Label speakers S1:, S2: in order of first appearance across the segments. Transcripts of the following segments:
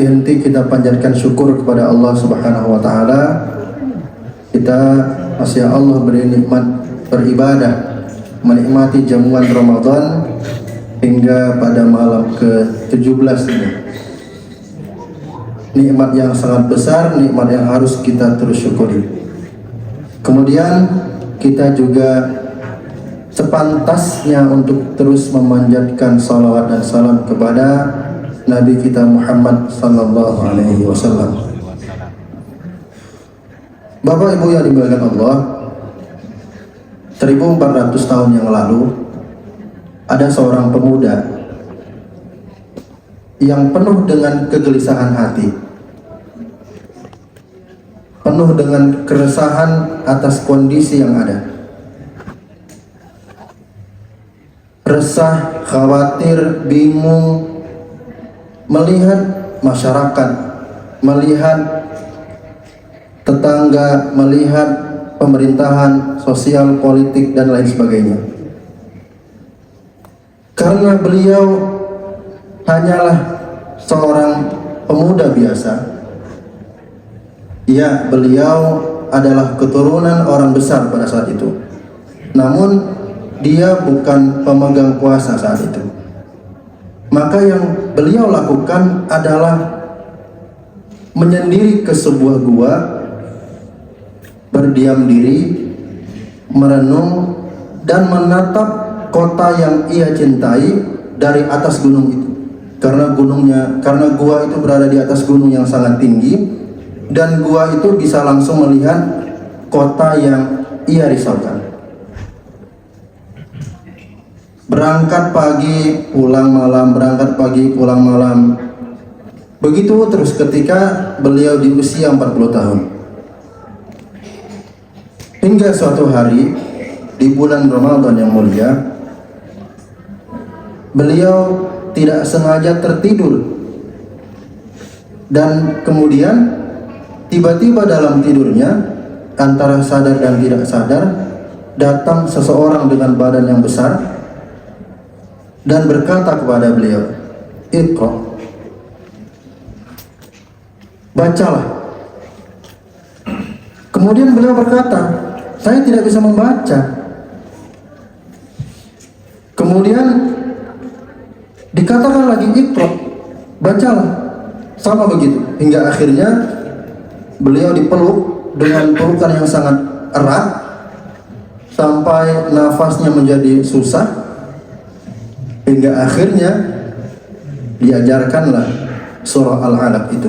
S1: henti-henti kita panjatkan syukur kepada Allah Subhanahu wa taala. Kita masih Allah beri nikmat beribadah, menikmati jamuan Ramadan hingga pada malam ke-17 ini. Nikmat yang sangat besar, nikmat yang harus kita terus syukuri. Kemudian kita juga sepantasnya untuk terus memanjatkan salawat dan salam kepada Nabi kita Muhammad sallallahu alaihi wasallam. Bapak Ibu yang dimuliakan Allah, 1400 tahun yang lalu ada seorang pemuda yang penuh dengan kegelisahan hati, penuh dengan keresahan atas kondisi yang ada. Resah, khawatir, bingung melihat masyarakat, melihat tetangga, melihat pemerintahan, sosial, politik, dan lain sebagainya. Karena beliau hanyalah seorang pemuda biasa. Ya, beliau adalah keturunan orang besar pada saat itu. Namun dia bukan pemegang kuasa saat itu. Maka yang beliau lakukan adalah menyendiri ke sebuah gua, berdiam diri, merenung, dan menatap kota yang ia cintai dari atas gunung itu. Karena gua itu berada di atas gunung yang sangat tinggi, dan gua itu bisa langsung melihat kota yang ia risaukan. Berangkat pagi, pulang malam, berangkat pagi, pulang malam. Begitu terus ketika beliau di usia 40 tahun. Hingga suatu hari di bulan Ramadan yang mulia, beliau tidak sengaja tertidur. Dan kemudian tiba-tiba dalam tidurnya, antara sadar dan tidak sadar, datang seseorang dengan badan yang besar dan berkata kepada beliau, "Iqra, bacalah." Kemudian beliau berkata, "Saya tidak bisa membaca." Kemudian dikatakan lagi, "Iqra, bacalah." Sama begitu, hingga akhirnya beliau dipeluk dengan pelukan yang sangat erat sampai nafasnya menjadi susah. Hingga akhirnya diajarkanlah surah Al-Alaq itu.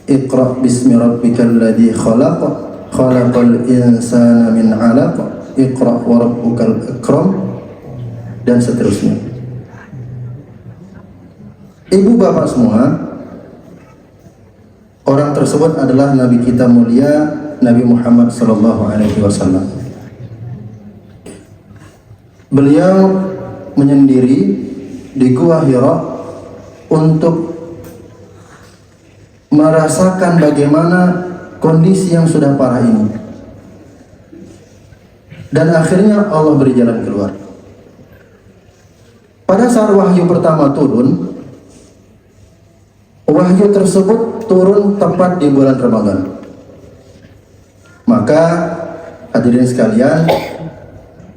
S1: Iqra bismi rabbikal ladzi khalaq, khalaqal insana min 'alaq, iqra wa rabbukal akram, dan seterusnya. Ibu bapak semua, orang tersebut adalah Nabi kita mulia, Nabi Muhammad sallallahu alaihi wasallam. Beliau menyendiri di Gua Hira untuk merasakan bagaimana kondisi yang sudah parah ini. Dan akhirnya Allah beri jalan keluar. Pada saat wahyu pertama turun, wahyu tersebut turun tepat di bulan Ramadan. Maka hadirin sekalian,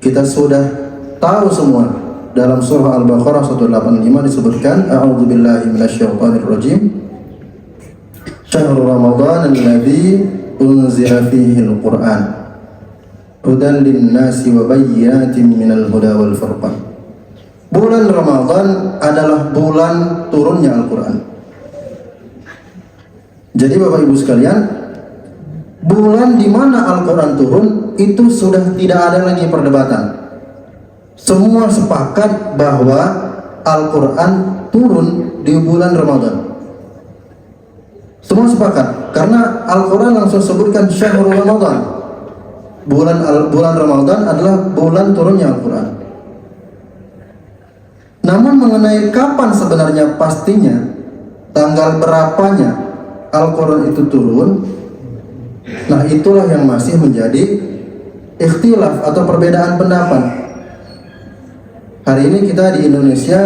S1: kita sudah tahu semua dalam surah Al-Baqarah 185 disebutkan, a'udzubillahi minasyaitonirrajim, syahrul ramadan alladzi unzila fihi al-Qur'an hudan lin-nasi wa bayyinatin minal huda wal furqan. Bulan Ramadan adalah bulan turunnya Al-Qur'an. Jadi Bapak Ibu sekalian, bulan di mana Al-Qur'an turun itu sudah tidak ada lagi perdebatan. Semua sepakat bahwa Al-Quran turun di bulan Ramadan. Semua sepakat, karena Al-Quran langsung sebutkan syahrul Ramadan. Bulan Ramadan adalah bulan turunnya Al-Quran. Namun mengenai kapan sebenarnya pastinya, tanggal berapanya Al-Quran itu turun, nah itulah yang masih menjadi ikhtilaf atau perbedaan pendapat. Hari ini kita di Indonesia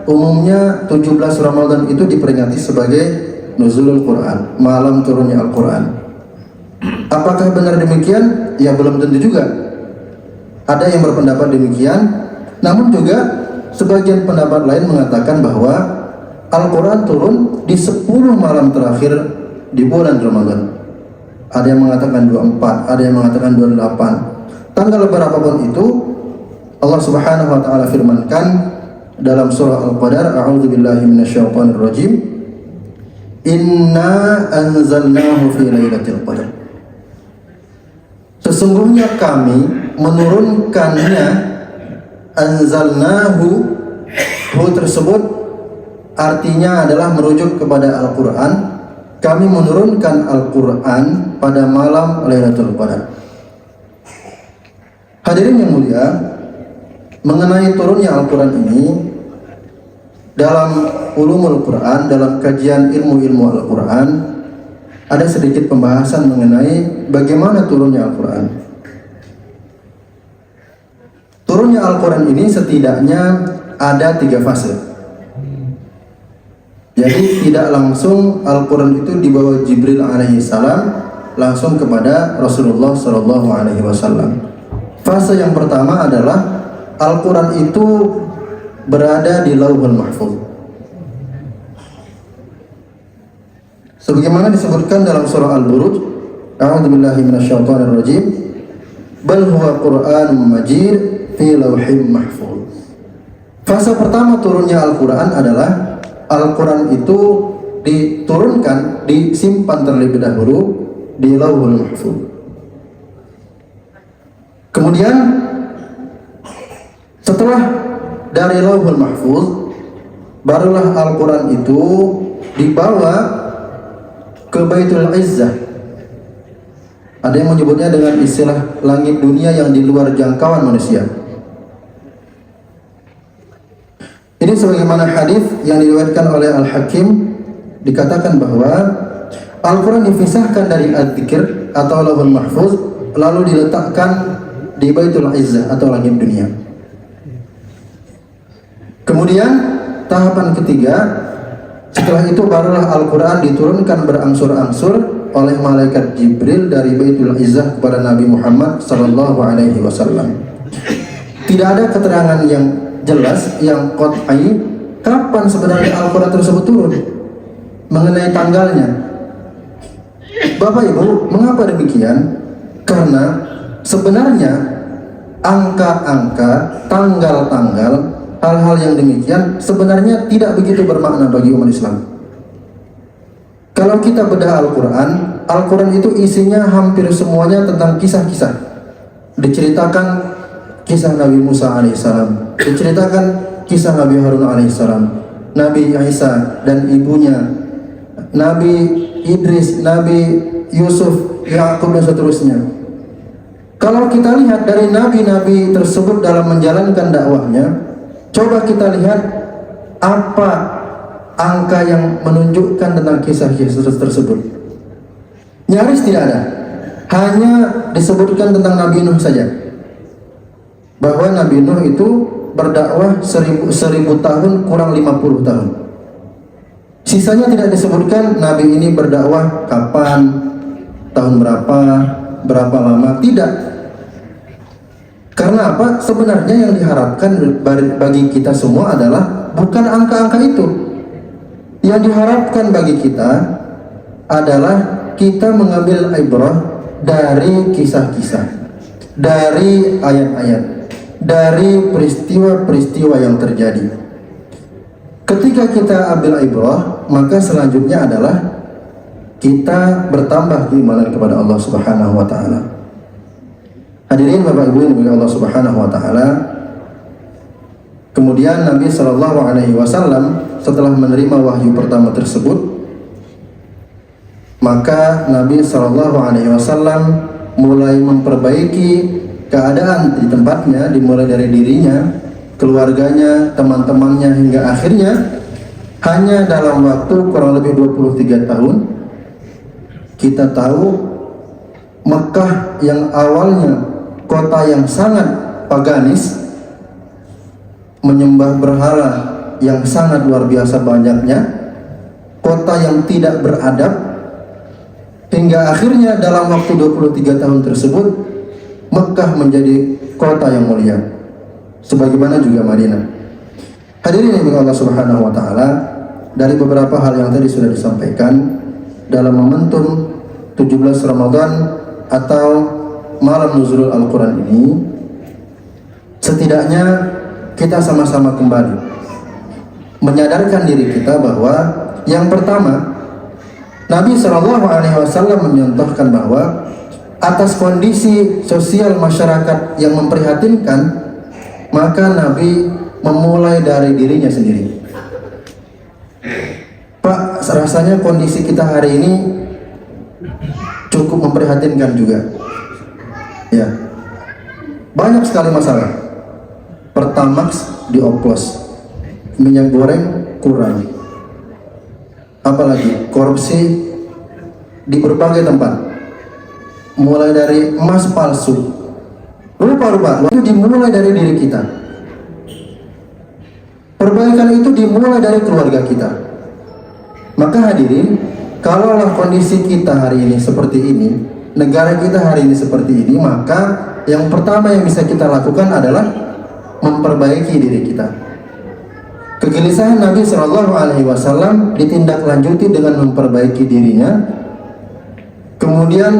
S1: umumnya 17 Ramadan itu diperingati sebagai nuzulul Quran, malam turunnya Al-Quran. Apakah benar demikian? Ya belum tentu juga. Ada yang berpendapat demikian, namun juga sebagian pendapat lain mengatakan bahwa Al-Quran turun di 10 malam terakhir di bulan Ramadan. Ada yang mengatakan 24, ada yang mengatakan 28. Tanggal berapapun itu, Allah Subhanahu wa taala firmankan dalam surah Al-Qadar, a'udzubillahi minasyaitonirrajim, inna anzalnahu fi lailatul qadar. Sesungguhnya kami menurunkannya, anzalnahu, hu tersebut artinya adalah merujuk kepada Al-Quran. Kami menurunkan Al-Quran pada malam Lailatul Qadar. Hadirin yang mulia, mengenai turunnya Al-Quran ini, dalam ulumul Quran, dalam kajian ilmu-ilmu Al-Quran, ada sedikit pembahasan mengenai bagaimana turunnya Al-Quran. Turunnya Al-Quran ini setidaknya ada 3 fase. Jadi tidak langsung Al-Quran itu dibawa Jibril alaihissalam langsung kepada Rasulullah sallallahu alaihi wasallam. Fase yang pertama adalah Al-Quran itu berada di Lauhul Mahfuz. Sebagaimana disebutkan dalam surah Al-Buruj, a'udzubillahi minasyaitonirrajim, bal huwa Qur'anun Majid fi Lauhil Mahfuz. Fase pertama turunnya Al-Quran adalah Al-Quran itu diturunkan, disimpan terlebih dahulu di Lauhul Mahfuz. Kemudian setelah dari Lauhul Mahfuz, barulah Al-Quran itu dibawa ke Baitul Izzah. Ada yang menyebutnya dengan istilah langit dunia yang di luar jangkauan manusia. Ini sebagaimana hadis yang diriwayatkan oleh Al-Hakim, dikatakan bahwa Al-Quran dipisahkan dari Al-Dzikr atau Lauhul Mahfuz, lalu diletakkan di Baitul Izzah atau langit dunia. Kemudian tahapan ketiga, setelah itu barulah Al-Quran diturunkan berangsur-angsur oleh malaikat Jibril dari Baitul Izzah kepada Nabi Muhammad sallallahu alaihi wasallam. Tidak ada keterangan yang jelas, yang qat'i, kapan sebenarnya Al-Quran tersebut turun, mengenai tanggalnya. Bapak Ibu, mengapa demikian? Karena sebenarnya angka-angka, tanggal-tanggal, hal-hal yang demikian sebenarnya tidak begitu bermakna bagi umat Islam. Kalau kita bedah Al-Quran, Al-Quran itu isinya hampir semuanya tentang kisah-kisah. Diceritakan kisah Nabi Musa alaihissalam, diceritakan kisah Nabi Harun alaihissalam, Nabi Isa dan ibunya, Nabi Idris, Nabi Yusuf, Yakub dan seterusnya. Kalau kita lihat dari nabi-nabi tersebut dalam menjalankan dakwahnya, coba kita lihat apa angka yang menunjukkan tentang kisah-kisah tersebut. Nyaris tidak ada. Hanya disebutkan tentang Nabi Nuh saja, bahwa Nabi Nuh itu berdakwah 1000 tahun kurang 50 tahun. Sisanya tidak disebutkan Nabi ini berdakwah kapan, tahun berapa lama, tidak. Karena apa? Sebenarnya yang diharapkan bagi kita semua adalah bukan angka-angka itu. Yang diharapkan bagi kita adalah kita mengambil ibrah dari kisah-kisah, dari ayat-ayat, dari peristiwa-peristiwa yang terjadi. Ketika kita ambil ibrah, maka selanjutnya adalah kita bertambah keimanan kepada Allah Subhanahu wa taala. Hadirin Bapak Ibu yang dimuliakan Allah Subhanahu wa taala. Kemudian Nabi sallallahu alaihi wasallam setelah menerima wahyu pertama tersebut, maka Nabi sallallahu alaihi wasallam mulai memperbaiki keadaan di tempatnya, dimulai dari dirinya, keluarganya, teman-temannya, hingga akhirnya hanya dalam waktu kurang lebih 23 tahun kita tahu Mekah yang awalnya kota yang sangat paganis, menyembah berhala yang sangat luar biasa banyaknya, kota yang tidak beradab, hingga akhirnya dalam waktu 23 tahun tersebut Mekah menjadi kota yang mulia, sebagaimana juga Madinah. Hadirin yang Allah Subhanahu wa taala, dari beberapa hal yang tadi sudah disampaikan dalam momentum 17 Ramadan atau malam nuzul Al-Quran ini, setidaknya kita sama-sama kembali menyadarkan diri kita bahwa yang pertama, Nabi SAW menyontohkan bahwa atas kondisi sosial masyarakat yang memprihatinkan, maka Nabi memulai dari dirinya sendiri. Pak, rasanya kondisi kita hari ini cukup memprihatinkan juga. Ya, banyak sekali masalah. Pertamax dioplos, minyak goreng kurang, apalagi korupsi di berbagai tempat, mulai dari emas palsu, rupa-rupa itu dimulai dari diri kita. Perbaikan itu dimulai dari keluarga kita. Maka hadirin, kalaulah kondisi kita hari ini seperti ini, negara kita hari ini seperti ini, maka yang pertama yang bisa kita lakukan adalah memperbaiki diri kita. Kegelisahan Nabi SAW ditindaklanjuti dengan memperbaiki dirinya, kemudian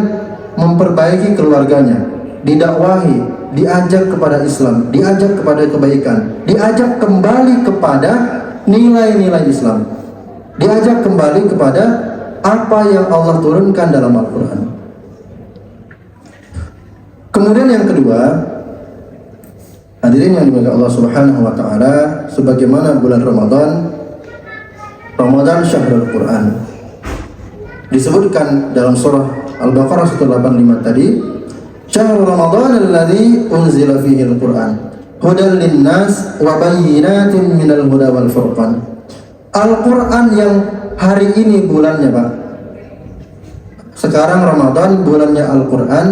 S1: memperbaiki keluarganya, didakwahi, diajak kepada Islam, diajak kepada kebaikan, diajak kembali kepada nilai-nilai Islam, diajak kembali kepada apa yang Allah turunkan dalam Al-Quran. Kemudian yang kedua, hadirin yang dimuliakan Allah Subhanahu wa taala, sebagaimana bulan Ramadan syahrul Quran, disebutkan dalam surah Al-Baqarah 185 tadi, syahrul Ramadan alladzi unzila fihi al-Quran hudan linnas wa bayyinatin minal huda wal furqan. Al-Quran yang hari ini bulannya, Pak, sekarang Ramadan bulannya Al-Quran.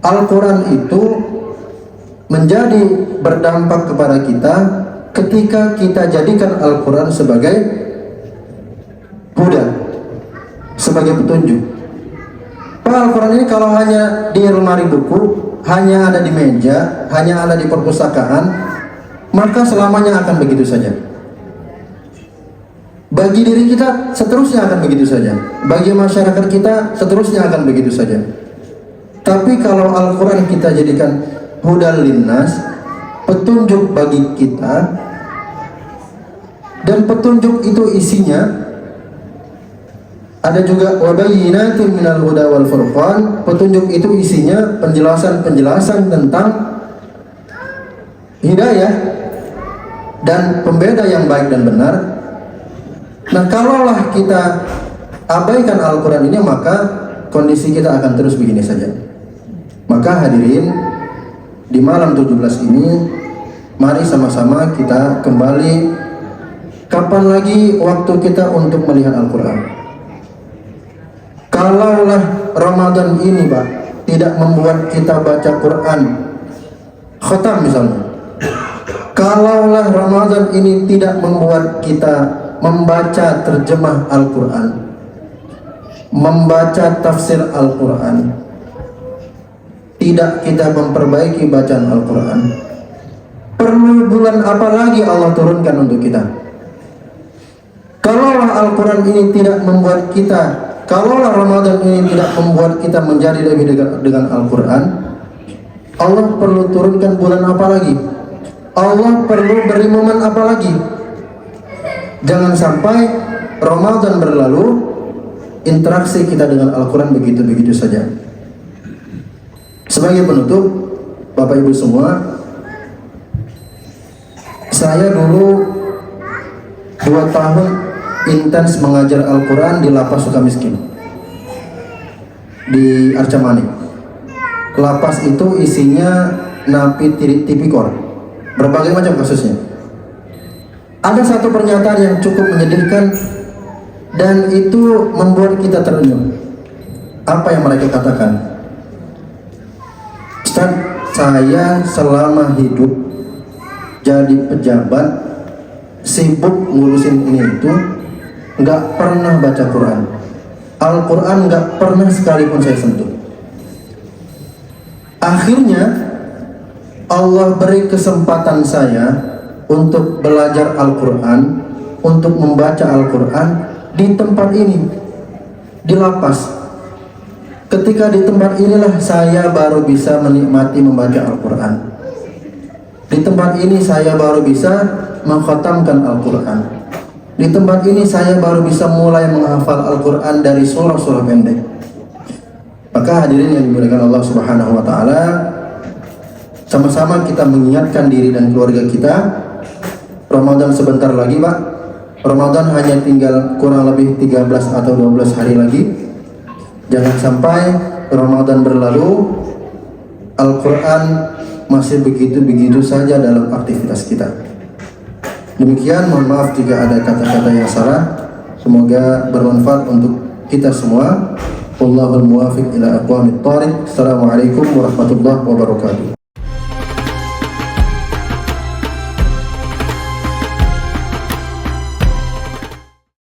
S1: Al-Quran itu menjadi berdampak kepada kita ketika kita jadikan Al-Quran sebagai huda, sebagai petunjuk. Pak, Al-Quran ini kalau hanya di lemari buku, hanya ada di meja, hanya ada di perpustakaan, maka selamanya akan begitu saja. Bagi diri kita seterusnya akan begitu saja, bagi masyarakat kita seterusnya akan begitu saja. Tapi kalau Al-Quran kita jadikan hudal linnas, petunjuk bagi kita, dan petunjuk itu isinya ada juga wabayyinatin minal huda wal furqan. Petunjuk itu isinya penjelasan-penjelasan tentang hidayah dan pembeda yang baik dan benar. Nah, kalaulah kita abaikan Al-Quran ini, maka kondisi kita akan terus begini saja. Maka hadirin, di malam 17 ini, mari sama-sama kita kembali. Kapan lagi waktu kita untuk melihat Al-Quran? Kalaulah Ramadan ini, Pak, tidak membuat kita baca Quran khatam misalnya, kalaulah Ramadan ini tidak membuat kita membaca terjemah Al-Quran, membaca tafsir Al-Quran, tidak kita memperbaiki bacaan Al-Quran, perlu bulan apa lagi Allah turunkan untuk kita? Kalaulah Al-Quran ini tidak membuat kita, kalaulah Ramadan ini tidak membuat kita menjadi lebih dekat dengan Al-Quran, Allah perlu turunkan bulan apa lagi? Allah perlu beri momen apa lagi? Jangan sampai Ramadan berlalu, interaksi kita dengan Al-Quran begitu-begitu saja. Sebagai penutup, Bapak Ibu semua, saya dulu 2 tahun intens mengajar Al-Quran di Lapas Sukamiskin, di Arca Manik. Lapas itu isinya napi tipikor, berbagai macam kasusnya. Ada satu pernyataan yang cukup menyedihkan dan itu membuat kita terenyuh. Apa yang mereka katakan? Ustaz, saya selama hidup jadi pejabat, sibuk ngurusin ini itu, nggak pernah baca Quran. Al-Quran nggak pernah sekalipun saya sentuh. Akhirnya Allah beri kesempatan saya untuk belajar Al-Quran, untuk membaca Al-Quran di tempat ini, di lapas. Ketika di tempat inilah saya baru bisa menikmati membaca Al-Quran. Di tempat ini saya baru bisa mengkhatamkan Al-Quran. Di tempat ini saya baru bisa mulai menghafal Al-Quran dari surah-surah pendek. Maka hadirin yang dimuliakan Allah Subhanahu wa Ta'ala, sama-sama kita mengingatkan diri dan keluarga kita. Ramadan sebentar lagi, Pak. Ramadan hanya tinggal kurang lebih 13 atau 12 hari lagi. Jangan sampai Ramadan berlalu, Al-Quran masih begitu-begitu saja dalam aktivitas kita. Demikian, mohon maaf jika ada kata-kata yang salah. Semoga bermanfaat untuk kita semua. Wallahul muwaffiq ila aqwamit thoriq. Assalamualaikum warahmatullahi wabarakatuh.